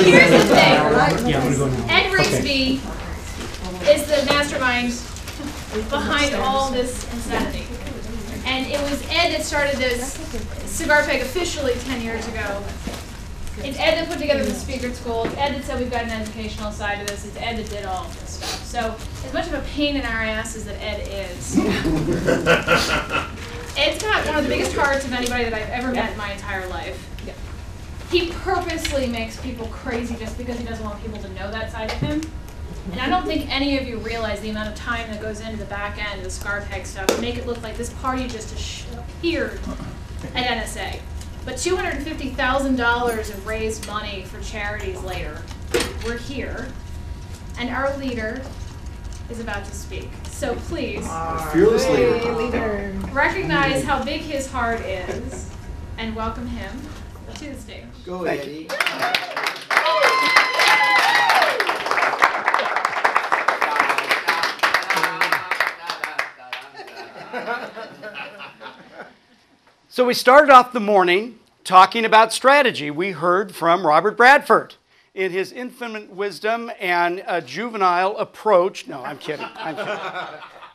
here's the thing. Ed Rigsbee is the mastermind behind all this insanity. And it was Ed that started this Cigar Peg officially 10 years ago. It's Ed that put together the speaker school. It's Ed that said we've got an educational side to this. It's Ed that did all of this stuff. So as much of a pain in our asses that Ed is, Ed's got one of the biggest hearts of anybody that I've ever met in my entire life. He purposely makes people crazy just because he doesn't want people to know that side of him. And I don't think any of you realize the amount of time that goes into the back end, the Cigar Peg stuff, to make it look like this party just appeared at NSA. But $250,000 of raised money for charities later, we're here, and our leader is about to speak. So please, fearless leader, recognize how big his heart is, and welcome him to the stage. Go, Eddie. So we started off the morning talking about strategy. We heard from Robert Bradford in his infinite wisdom and a juvenile approach. No, I'm kidding. I'm kidding.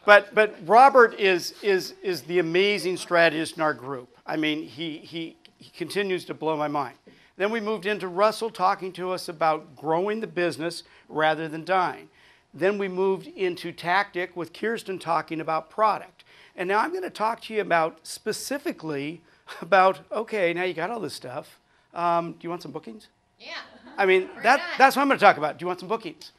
But Robert is the amazing strategist in our group. I mean, he continues to blow my mind. Then we moved into Russell talking to us about growing the business rather than dying. Then we moved into tactic with Kirsten talking about product. And now I'm going to talk to you about specifically about, okay, now you got all this stuff. Do you want some bookings? Yeah. I mean, that's what I'm going to talk about. Do you want some bookings?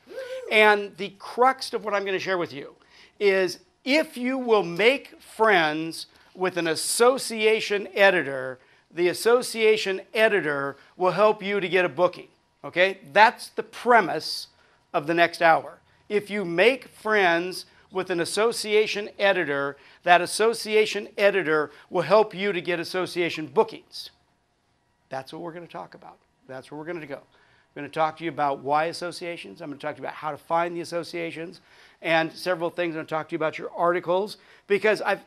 And the crux of what I'm going to share with you is if you will make friends with an association editor, the association editor will help you to get a booking. Okay? That's the premise of the next hour. If you make friends with an association editor, that association editor will help you to get association bookings. That's what we're going to talk about. That's where we're going to go. I'm going to talk to you about why associations. I'm going to talk to you about how to find the associations and several things. I'm going to talk to you about your articles because I've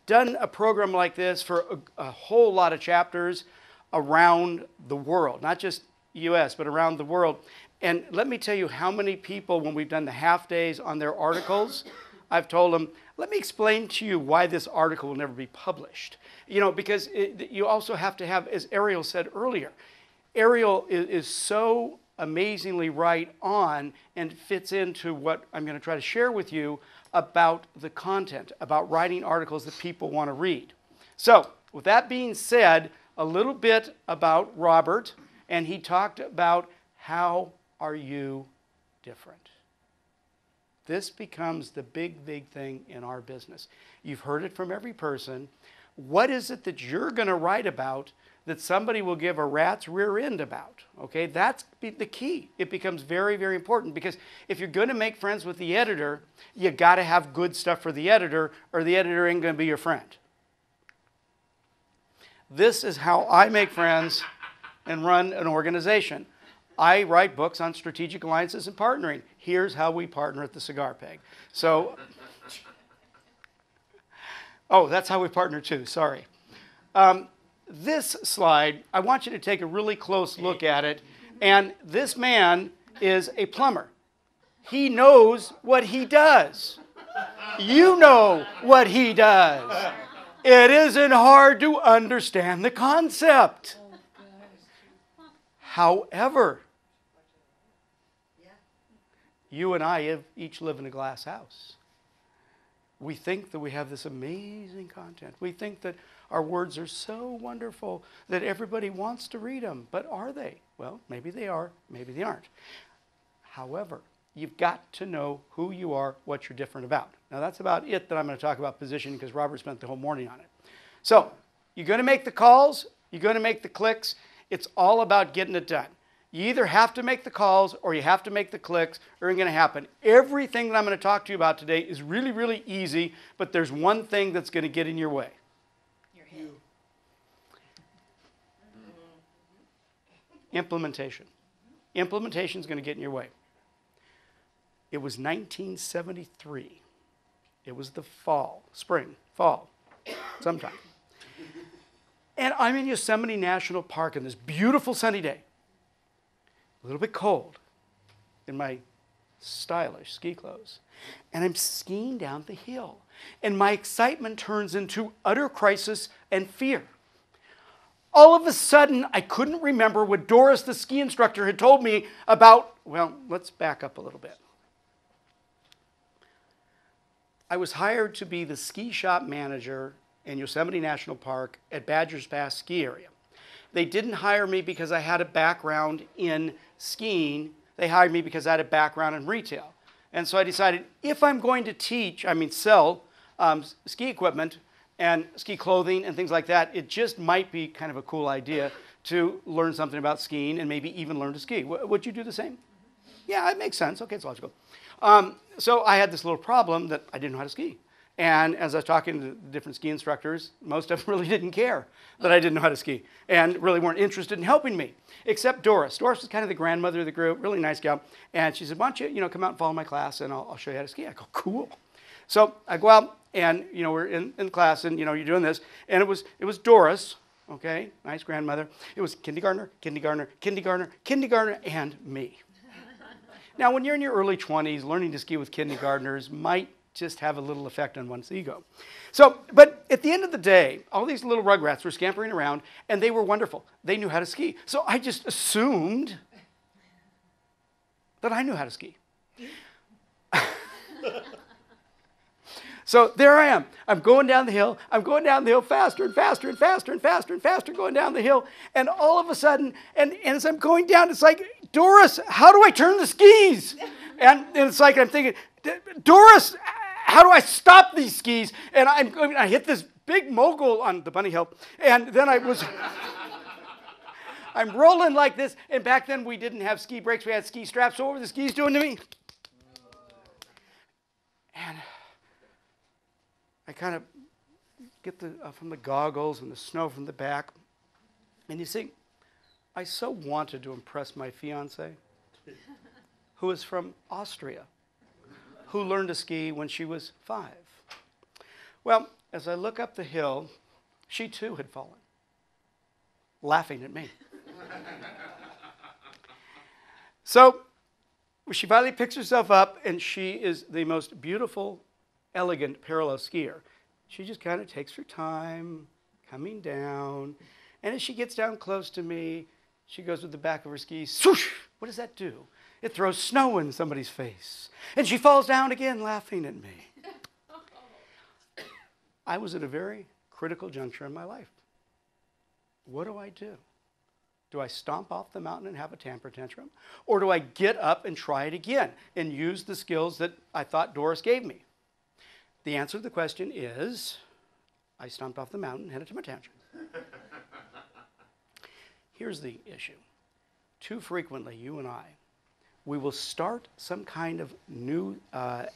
done a program like this for a whole lot of chapters around the world, not just US, but around the world. And let me tell you how many people, when we've done the half days on their articles, I've told them, let me explain to you why this article will never be published. You know, because you also have to have, as Ariel said earlier, Ariel is so amazingly right on and fits into what I'm going to try to share with you about the content, about writing articles that people want to read. So, with that being said, a little bit about Robert, and he talked about how are you different? This becomes the big, big thing in our business. You've heard it from every person. What is it that you're going to write about that somebody will give a rat's rear end about? Okay, that's the key. It becomes very, very important because if you're going to make friends with the editor, you got to have good stuff for the editor or the editor ain't going to be your friend. This is how I make friends and run an organization. I write books on strategic alliances and partnering. Here's how we partner at the Cigar Peg. So, oh, that's how we partner too, sorry. This slide, I want you to take a really close look at it. And this man is a plumber. He knows what he does. You know what he does. It isn't hard to understand the concept. However, you and I each live in a glass house. We think that we have this amazing content. We think that our words are so wonderful that everybody wants to read them. But are they? Well, maybe they are, maybe they aren't. However, you've got to know who you are, what you're different about. Now, that's about it that I'm going to talk about positioning because Robert spent the whole morning on it. So, you're going to make the calls, you're going to make the clicks. It's all about getting it done. You either have to make the calls or you have to make the clicks or it's going to happen. Everything that I'm going to talk to you about today is really, really easy, but there's one thing that's going to get in your way. Your head. Implementation. Implementation is going to get in your way. It was 1973. It was the fall, sometime. And I'm in Yosemite National Park on this beautiful sunny day. little bit cold in my stylish ski clothes. And I'm skiing down the hill. And my excitement turns into utter crisis and fear. All of a sudden, I couldn't remember what Doris, the ski instructor, had told me about, well, let's back up a little bit. I was hired to be the ski shop manager in Yosemite National Park at Badger's Pass ski area. They didn't hire me because I had a background in skiing. They hired me because I had a background in retail. And so I decided, if I'm going to sell ski equipment and ski clothing and things like that, it just might be kind of a cool idea to learn something about skiing and maybe even learn to ski. Would you do the same? Yeah, it makes sense. Okay, it's logical. So I had this little problem that I didn't know how to ski. And as I was talking to different ski instructors, most of them really didn't care that I didn't know how to ski and really weren't interested in helping me, except Doris. Doris was kind of the grandmother of the group, really nice gal. And she said, why don't you, come out and follow my class and I'll show you how to ski. I go, cool. So I go out and, we're in class and, you're doing this. And it was Doris, okay, nice grandmother. It was kindergartner, and me. Now, when you're in your early 20s, learning to ski with kindergartners might just have a little effect on one's ego. So, but at the end of the day, all these little rugrats were scampering around, and they were wonderful. They knew how to ski. So I just assumed that I knew how to ski. So there I am. I'm going down the hill. I'm going down the hill faster and faster and faster and faster and faster, going down the hill. And all of a sudden, and as I'm going down, it's like, Doris, how do I turn the skis? And it's like I'm thinking, Doris, how do I stop these skis? And I hit this big mogul on the bunny hill. And then I'm rolling like this. And back then we didn't have ski brakes. We had ski straps. So what were the skis doing to me? And I kind of get from the goggles and the snow from the back. And you see, I so wanted to impress my fiance, who is from Austria, who learned to ski when she was 5. Well, as I look up the hill, she too had fallen, laughing at me. So she finally picks herself up, and she is the most beautiful, elegant parallel skier. She just kind of takes her time coming down, and as she gets down close to me, she goes with the back of her skis. Swoosh! What does that do? It throws snow in somebody's face, and she falls down again, laughing at me. I was at a very critical juncture in my life. What do I do? Do I stomp off the mountain and have a temper tantrum? Or do I get up and try it again and use the skills that I thought Doris gave me? The answer to the question is, I stomped off the mountain and had a temper tantrum. Here's the issue. Too frequently, you and I, we will start some kind of new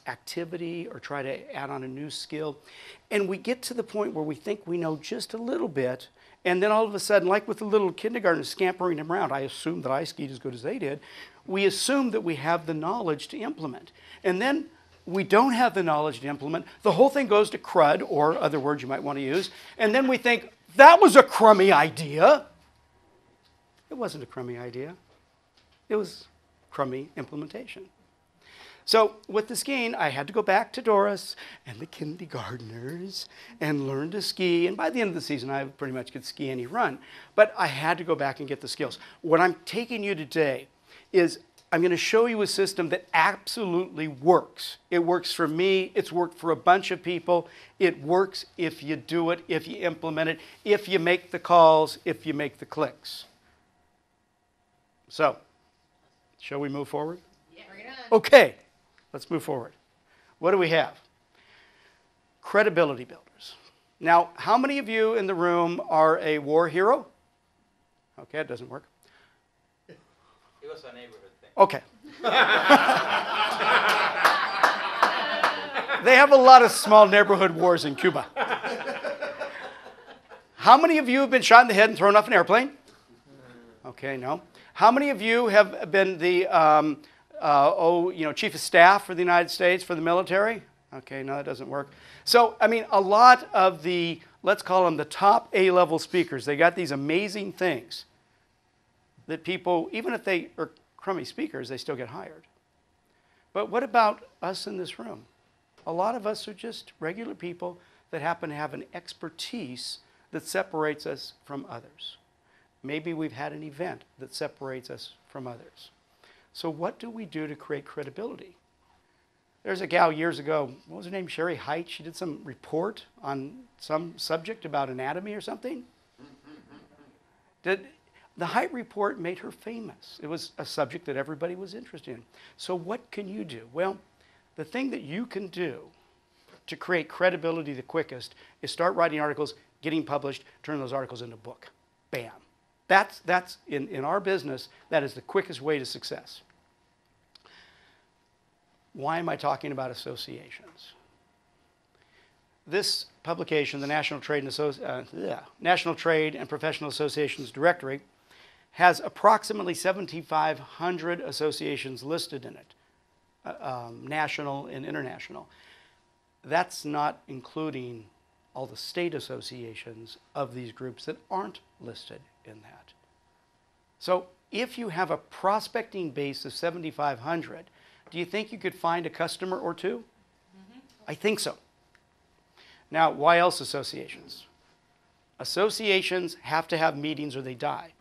activity or try to add on a new skill, and we get to the point where we think we know just a little bit, and then all of a sudden, like with the little kindergartners scampering around, I assumed that I skied as good as they did, we assume that we have the knowledge to implement. And then we don't have the knowledge to implement. The whole thing goes to crud, or other words you might want to use, and then we think, that was a crummy idea. It wasn't a crummy idea. It was crummy implementation. So with the skiing, I had to go back to Doris and the kindergartners and learn to ski. And by the end of the season, I pretty much could ski any run. But I had to go back and get the skills. What I'm taking you today is I'm going to show you a system that absolutely works. It works for me. It's worked for a bunch of people. It works if you do it, if you implement it, if you make the calls, if you make the clicks. So, shall we move forward? Yeah, bring it on. Okay, let's move forward. What do we have? Credibility builders. Now, how many of you in the room are a war hero? Okay, it doesn't work. It was a neighborhood thing. Okay. They have a lot of small neighborhood wars in Cuba. How many of you have been shot in the head and thrown off an airplane? Okay, no. How many of you have been the chief of staff for the United States, for the military? Okay, no, that doesn't work. So, I mean, a lot of the, let's call them the top A-level speakers, they got these amazing things that people, even if they are crummy speakers, they still get hired. But what about us in this room? A lot of us are just regular people that happen to have an expertise that separates us from others. Maybe we've had an event that separates us from others. So what do we do to create credibility? There's a gal years ago, what was her name, Sherry Height? She did some report on some subject about anatomy or something. The Height report made her famous. It was a subject that everybody was interested in. So what can you do? Well, the thing that you can do to create credibility the quickest is start writing articles, getting published, turn those articles into a book. Bam. That's in our business, that is the quickest way to success. Why am I talking about associations? This publication, the National Trade and Professional Associations Directory, has approximately 7,500 associations listed in it, national and international. That's not including all the state associations of these groups that aren't listed in that. So if you have a prospecting base of 7,500, do you think you could find a customer or two? Mm-hmm. I think so. Now, why else associations? Associations have to have meetings or they die.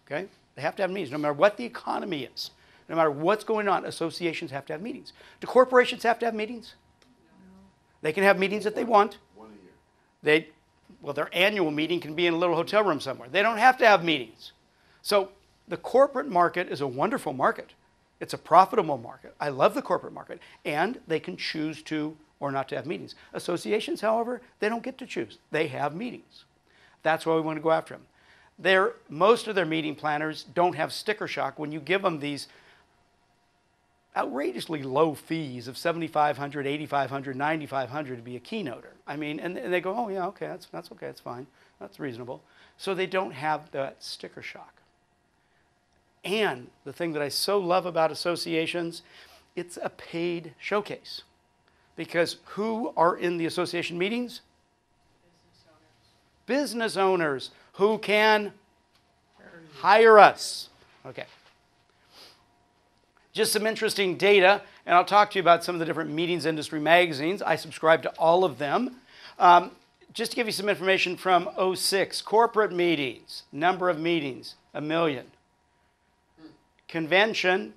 Okay? They have to have meetings. No matter what the economy is, no matter what's going on, associations have to have meetings. Do corporations have to have meetings? No. They can have meetings if they want. One a year. Well, their annual meeting can be in a little hotel room somewhere. They don't have to have meetings. So the corporate market is a wonderful market. It's a profitable market. I love the corporate market. And they can choose to or not to have meetings. Associations, however, they don't get to choose. They have meetings. That's why we want to go after them. Most of their meeting planners don't have sticker shock when you give them these outrageously low fees of $7,500, $8,500, $9,500 to be a keynoter. I mean, and they go, oh yeah, okay, that's okay, that's fine, that's reasonable. So they don't have that sticker shock. And the thing that I so love about associations, it's a paid showcase. Because who are in the association meetings? Business owners who can hire us. Okay. Just some interesting data, and I'll talk to you about some of the different meetings industry magazines. I subscribe to all of them. Just to give you some information from 06, corporate meetings, number of meetings, 1 million. Convention,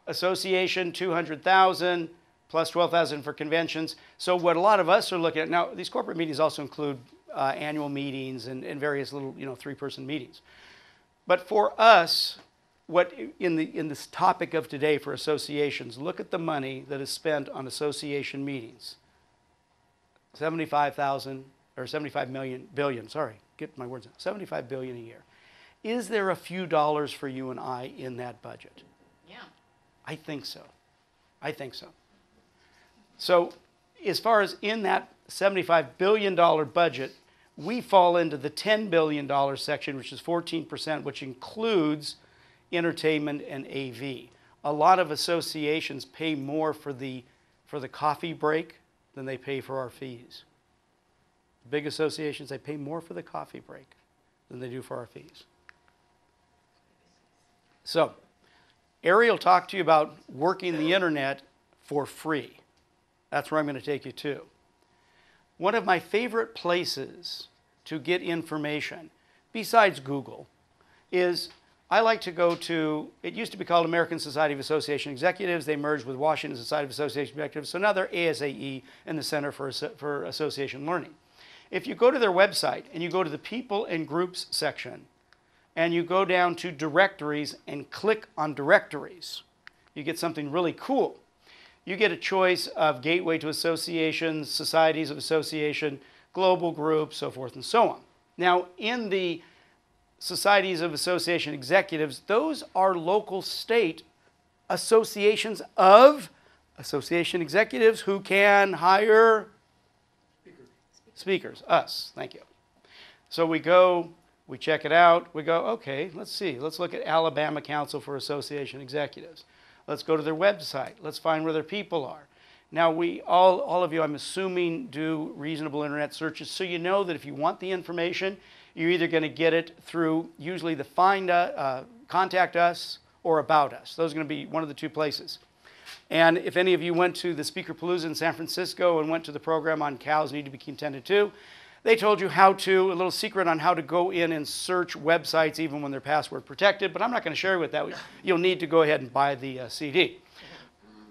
association, 200,000, plus 12,000 for conventions. So what a lot of us are looking at, now these corporate meetings also include annual meetings and various little, 3-person meetings. But for us, what in this topic of today for associations, look at the money that is spent on association meetings. 75,000 or 75 billion, sorry, get my words out, 75 billion a year. Is there a few dollars for you and I in that budget? Yeah. I think so. I think so. So as far as in that $75 billion budget, we fall into the $10 billion section, which is 14%, which includes entertainment and AV. A lot of associations pay more for the coffee break than they pay for our fees. Big associations, they pay more for the coffee break than they do for our fees. So, Ari will talk to you about working the internet for free. That's where I'm going to take you to. One of my favorite places to get information, besides Google, is I like to go to, it used to be called American Society of Association Executives. They merged with Washington Society of Association Executives, so now they're ASAE and the Center for Association Learning. If you go to their website and you go to the People and Groups section, and you go down to Directories and click on Directories, you get something really cool. You get a choice of Gateway to Associations, Societies of Association, Global Groups, so forth and so on. Now, in the Societies of Association Executives, those are local state associations of association executives who can hire speakers, us, thank you. So we go, we check it out, we go, okay, let's see, let's look at Alabama Council for Association Executives. Let's go to their website, let's find where their people are. Now all of you, I'm assuming, do reasonable internet searches, so you know that if you want the information, You're either going to get it through usually the Contact Us or About Us. Those are going to be one of the two places. And if any of you went to the Speaker Palooza in San Francisco and went to the program on Cows Need to Be Tended To, they told you how to, a little secret on how to go in and search websites even when they're password protected, but I'm not going to share with that. You'll need to go ahead and buy the CD.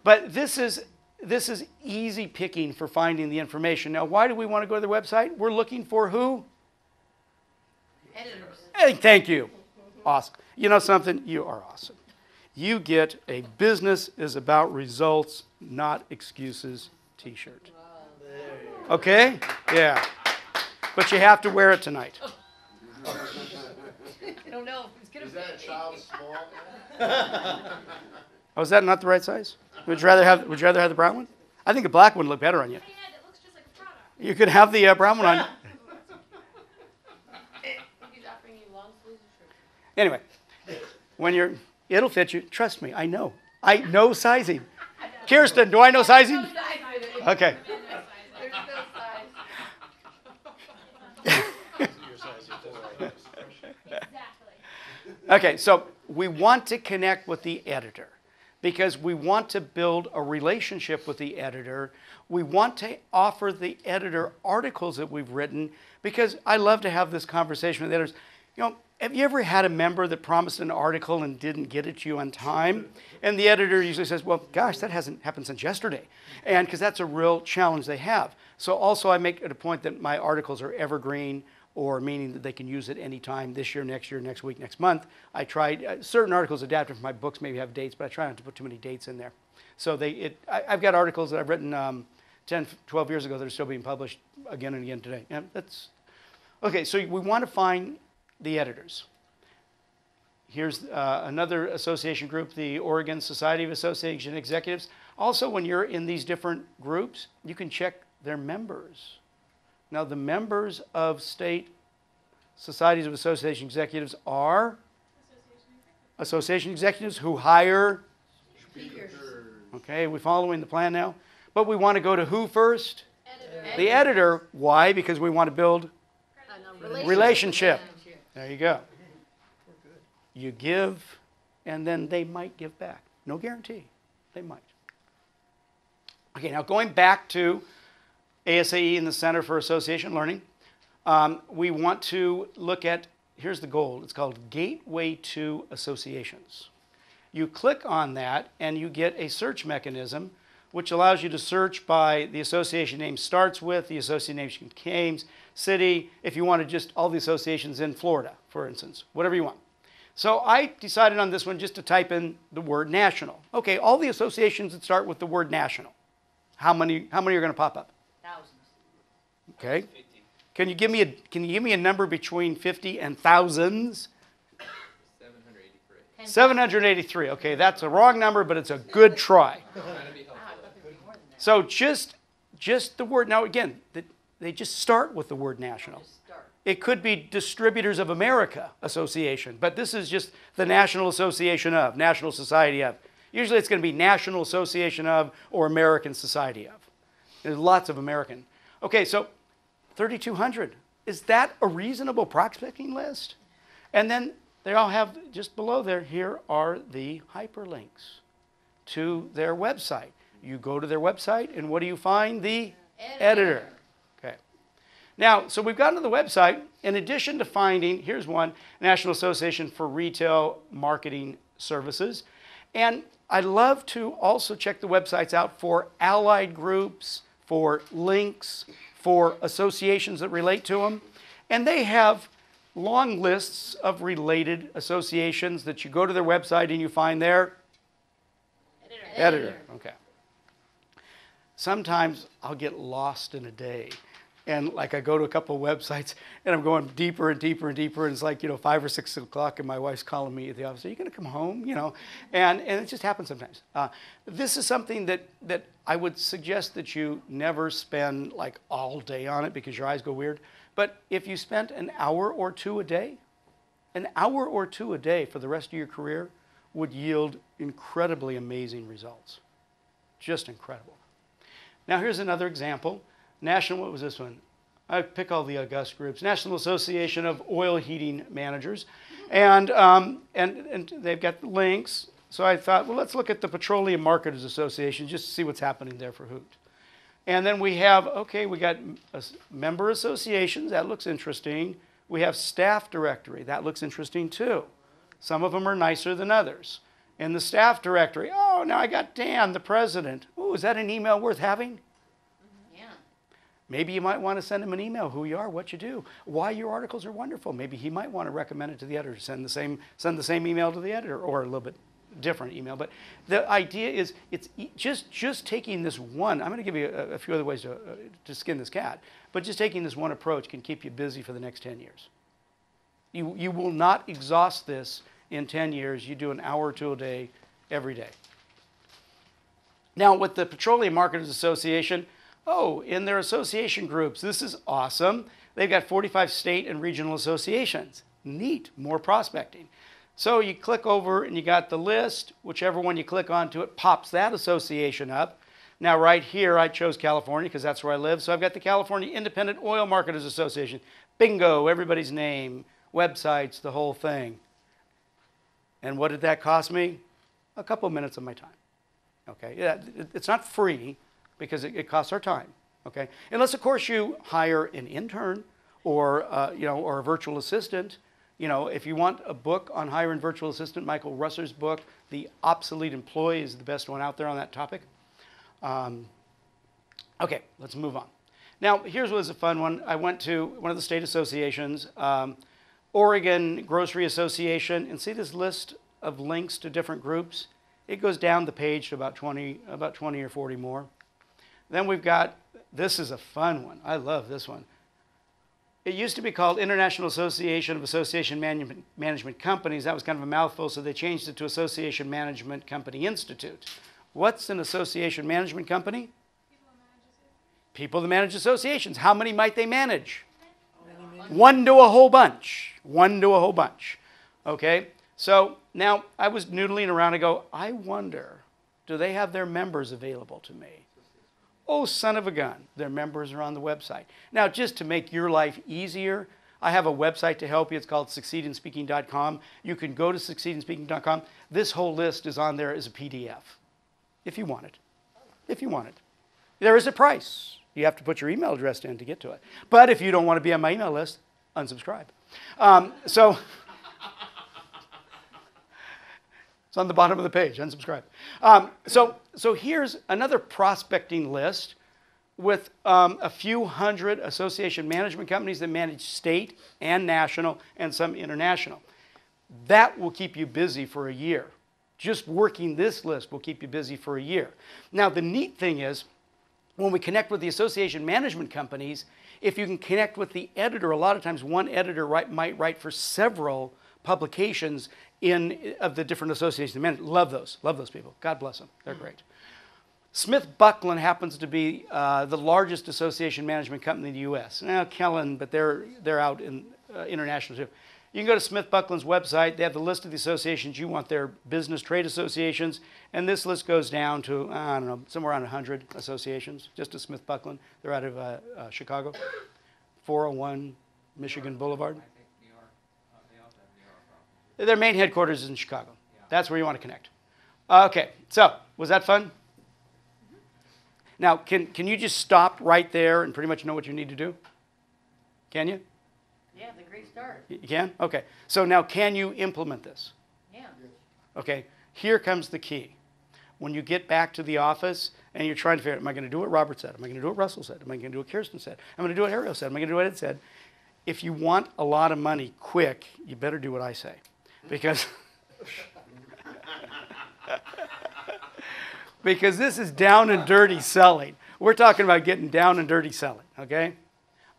But this is easy picking for finding the information. Now, why do we want to go to the website? We're looking for who? Editors. Hey, thank you. Awesome. You know something? You are awesome. You get a business is about results, not excuses t-shirt. Okay? Yeah. But you have to wear it tonight. I don't know if it's going to be. Is that a child's small? Oh, is that not the right size? Would you rather have the brown one? I think the black one would look better on you. It looks just like a product. You could have the brown one on. He's offering you long sleeves or short? Anyway, it'll fit you. Trust me, I know. I know sizing. Kirsten, do I know sizing? No size either. Okay. There's no size. Exactly. Okay, so we want to connect with the editor because we want to build a relationship with the editor. We want to offer the editor articles that we've written because I love to have this conversation with editors. You know, have you ever had a member that promised an article and didn't get it to you on time? And the editor usually says, well, gosh, that hasn't happened since yesterday. And because that's a real challenge they have. So also I make it a point that my articles are evergreen, or meaning that they can use it anytime this year, next week, next month. I tried, certain articles adapted from my books maybe have dates, but I try not to put too many dates in there. So I've got articles that I've written 10, 12 years ago that are still being published again and again today. Yeah, okay, so we want to find the editors. Here's another association group, the Oregon Society of Association Executives. Also, when you're in these different groups, you can check their members. Now, the members of state societies of association executives are association executives who hire Speakers. Okay, we following the plan now? But we want to go to who first? Editor. The editor. Why? Because we want to build relationship. There you go. You give, and then they might give back. No guarantee. They might. Okay, now going back to ASAE and the Center for Association Learning, we want to look at, here's the goal. It's called Gateway to Associations. You click on that, and you get a search mechanism which allows you to search by the association name starts with, the association names, city, if you want to just all the associations in Florida, for instance, whatever you want. So I decided on this one just to type in the word national. Okay, all the associations that start with the word national. How many are going to pop up? Thousands. Okay. Can you give me a number between 50 and thousands? 783. 783. Okay, that's a wrong number, but it's a good try. So just the word. Now again, they just start with the word national. It could be Distributors of America Association, but this is just the National Association of, National Society of. Usually it's going to be National Association of or American Society of. There's lots of American. Okay, so 3,200. Is that a reasonable prospecting list? And then they all have, just below there, here are the hyperlinks to their website. You go to their website, and what do you find? The editor. Okay. Now, so we've gotten to the website. In addition to finding, here's one, National Association for Retail Marketing Services. And I love to also check the websites out for allied groups, for links, for associations that relate to them. And they have long lists of related associations that you go to their website and you find their editor. Okay. Sometimes I'll get lost in a day. And like I go to a couple of websites and I'm going deeper and deeper and deeper. And it's like, 5 or 6 o'clock and my wife's calling me at the office. Are you going to come home? And it just happens sometimes. This is something that I would suggest that you never spend like all day on it because your eyes go weird. But if you spent an hour or two a day for the rest of your career would yield incredibly amazing results. Just incredible. Now here's another example. National, what was this one? I pick all the august groups. National Association of Oil Heating Managers. And they've got links. So I thought, well, let's look at the Petroleum Marketers Association just to see what's happening there for hoot. And then we have, okay, we got member associations. That looks interesting. We have staff directory. That looks interesting too. Some of them are nicer than others. In the staff directory, oh, now I got Dan, the president. Oh, is that an email worth having? Yeah. Maybe you might want to send him an email, who you are, what you do, why your articles are wonderful. Maybe he might want to recommend it to the editor, send the same email to the editor, or a little bit different email. But the idea is it's just taking this one. I'm going to give you a few other ways to skin this cat, but just taking this one approach can keep you busy for the next 10 years. You will not exhaust this in 10 years. You do an hour or two a day, every day. Now, with the Petroleum Marketers Association, oh, in their association groups, this is awesome. They've got 45 state and regional associations. Neat, more prospecting. So you click over and you got the list. Whichever one you click onto, it pops that association up. Now, right here, I chose California because that's where I live. So I've got the California Independent Oil Marketers Association. Bingo, everybody's name, websites, the whole thing. And what did that cost me? A couple minutes of my time. Okay, yeah, it's not free because it costs our time. Okay, unless of course you hire an intern or or a virtual assistant. If you want a book on hiring virtual assistant, Michael Russer's book, The Obsolete Employee, is the best one out there on that topic. Okay, let's move on. Now, here's what was a fun one. I went to one of the state associations, Oregon Grocery Association, and see this list of links to different groups? It goes down the page to about 20 or 40 more. Then we've got, this is a fun one. I love this one. It used to be called International Association of Association Management Companies. That was kind of a mouthful, so they changed it to Association Management Company Institute. What's an association management company? People that manage associations. How many might they manage? One to a whole bunch. One to a whole bunch. Okay? So now I was noodling around and go, I wonder, do they have their members available to me? Oh, son of a gun, their members are on the website. Now, just to make your life easier, I have a website to help you. It's called succeedinspeaking.com. You can go to succeedinspeaking.com. This whole list is on there as a PDF, if you want it. If you want it. There is a price. You have to put your email address in to get to it. But if you don't want to be on my email list, unsubscribe. It's on the bottom of the page, unsubscribe. So here's another prospecting list with a few hundred association management companies that manage state and national and some international. That will keep you busy for a year. Just working this list will keep you busy for a year. Now, the neat thing is, when we connect with the association management companies, if you can connect with the editor, a lot of times one editor might write for several publications of the different associations. Love those people. God bless them. They're great. Smith Buckland happens to be the largest association management company in the U.S. Now, Kellen, but they're out in international too. You can go to Smith Buckland's website. They have the list of the associations you want, their business trade associations, and this list goes down to, I don't know, somewhere around 100 associations, just to Smith Buckland. They're out of Chicago, 401 Michigan Boulevard. Their main headquarters is in Chicago. That's where you want to connect. Okay, so was that fun? Now, can you just stop right there and pretty much know what you need to do? Can you? Yeah, it's a great start. You can? Okay. So now can you implement this? Yeah. Okay, here comes the key. When you get back to the office and you're trying to figure out, am I going to do what Robert said? Am I going to do what Russell said? Am I going to do what Kirsten said? I'm going to do what Ariel said. Am I going to do what Ed said? If you want a lot of money quick, you better do what I say. Because this is down and dirty selling. We're talking about getting down and dirty selling, okay?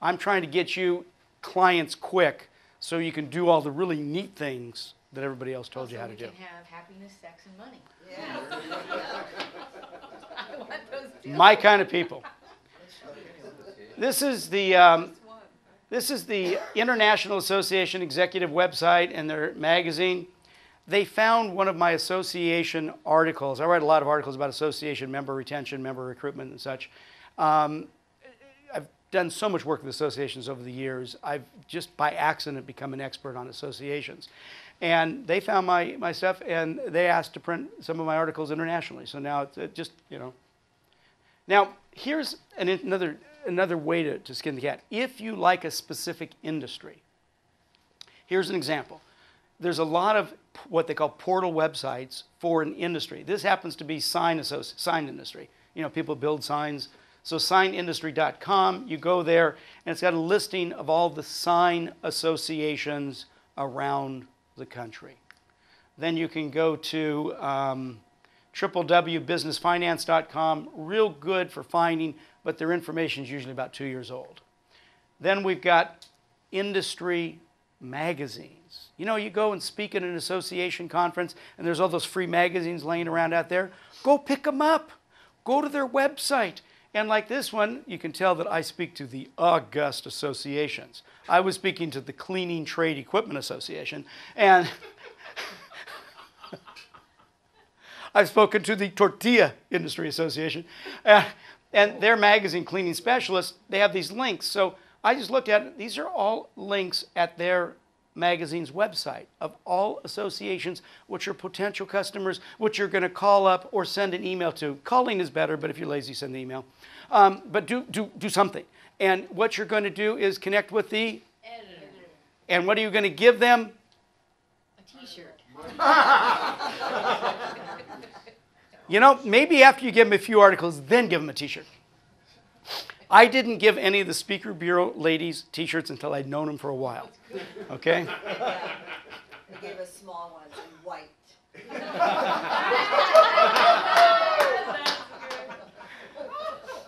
I'm trying to get you clients quick so you can do all the really neat things that everybody else told you how to do. So we can have happiness, sex, and money. Yeah. I want those too. My kind of people. This is the International Association Executive website and their magazine. They found one of my association articles. I write a lot of articles about association member retention, member recruitment, and such. I've done so much work with associations over the years. I've just by accident become an expert on associations. And they found my stuff, and they asked to print some of my articles internationally. So now it's just, you know. Now, here's another way to skin the cat. If you like a specific industry, here's an example. There's a lot of what they call portal websites for an industry. This happens to be sign industry. You know, people build signs. So signindustry.com, you go there, and it's got a listing of all the sign associations around the country. Then you can go to www.businessfinance.com, real good for finding, but their information is usually about 2 years old. Then we've got industry magazines. You know, you go and speak at an association conference, and there's all those free magazines laying around out there. Go pick them up. Go to their website. And like this one, you can tell that I speak to the august associations. I was speaking to the Cleaning Trade Equipment Association, and I've spoken to the Tortilla Industry Association. And their magazine, Cleaning Specialists, they have these links. So I just looked at it. These are all links at their magazine's website of all associations, which are potential customers, which you're going to call up or send an email to. Calling is better, but if you're lazy, send the email. But do something. And what you're going to do is connect with the editor. And what are you going to give them? A T-shirt. You know, maybe after you give them a few articles, then give them a T-shirt. I didn't give any of the Speaker Bureau ladies T-shirts until I'd known them for a while. Okay? Yeah. They gave us small ones in white.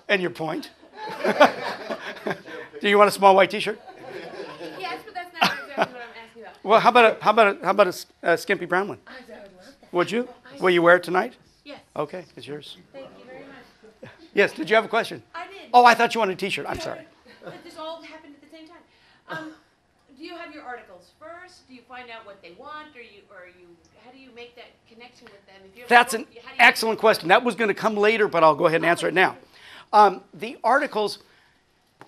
And your point? Do you want a small white T-shirt? Yes, but that's not exactly what I'm asking about. Well, how about a skimpy brown one? I would love that. Would you? Will you wear it tonight? Yes. Okay, it's yours. Thank you very much. Yes, did you have a question? I did. Oh, I thought you wanted a T-shirt. I'm sorry. But this all happened at the same time. Do you have your articles first? Do you find out what they want, or how do you make that connection with them? If you That's an excellent question. That was going to come later, but I'll go ahead and answer it now. The articles,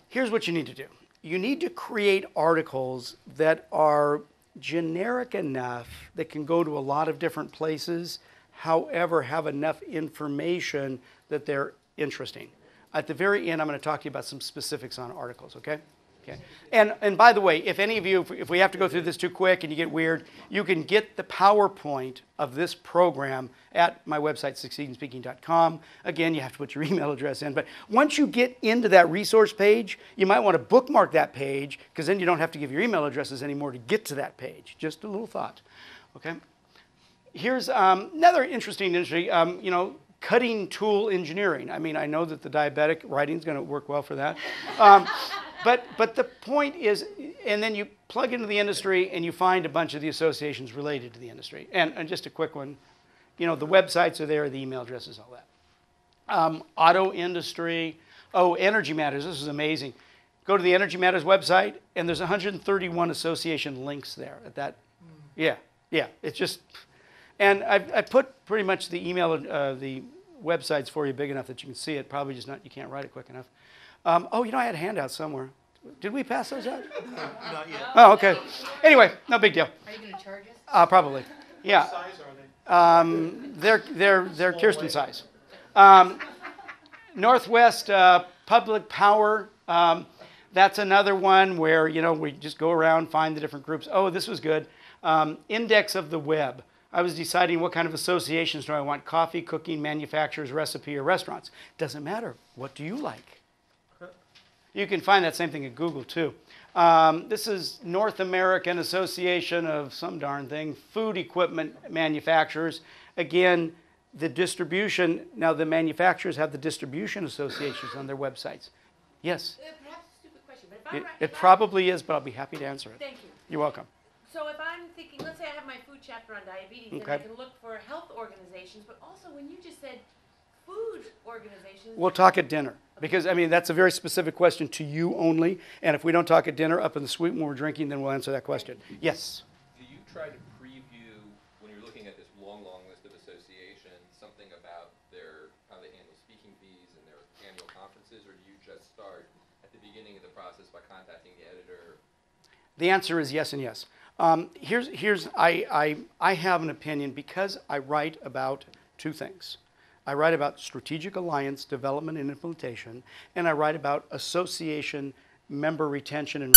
here's what you need to do. You need to create articles that are generic enough that can go to a lot of different places, however, have enough information that they're interesting. At the very end, I'm going to talk to you about some specifics on articles, okay? Okay. And by the way, if any of you, if we have to go through this too quick and you get weird, you can get the PowerPoint of this program at my website, succeedinspeaking.com. Again, you have to put your email address in. But once you get into that resource page, you might want to bookmark that page, because then you don't have to give your email addresses anymore to get to that page. Just a little thought, okay? Here's another interesting industry, you know, cutting tool engineering. I mean, I know that the diabetic writing is going to work well for that. But the point is, and then you plug into the industry and you find a bunch of the associations related to the industry. And just a quick one, you know, the websites are there, the email addresses, all that. Auto industry, Energy Matters, this is amazing. Go to the Energy Matters website, and there's 131 association links there at that. Yeah, it's just, and I put pretty much the email, the websites for you big enough that you can see it, probably just not, you can't write it quick enough. You know, I had handouts somewhere. Did we pass those out? Not yet. Oh, okay. Anyway, no big deal. Are you going to charge us? Probably. Yeah. What size are they? They're Kirsten size. Northwest Public Power. That's another one where, you know, we just go around, find the different groups. Oh, this was good. Index of the Web. I was deciding what kind of associations do I want: coffee, cooking, manufacturers, recipe, or restaurants. Doesn't matter. What do you like? You can find that same thing at Google, too. This is North American Association of some darn thing, food equipment manufacturers. Again, the distribution, now the manufacturers have the distribution associations on their websites. Yes? Perhaps a stupid question, but if It probably is, but I'll be happy to answer it. Thank you. You're welcome. So if I'm thinking, let's say I have my food chapter on diabetes, Okay. and I can look for health organizations, but also when you just said food organizations. We'll talk at dinner, because, I mean, that's a very specific question to you only, and if we don't talk at dinner up in the suite when we're drinking, then we'll answer that question. Yes? Do you try to preview, when you're looking at this long, long list of associations, something about how they handle speaking fees and their annual conferences, or do you just start at the beginning of the process by contacting the editor? The answer is yes and yes. I have an opinion because I write about two things. I write about strategic alliance development and implementation, and I write about association member retention and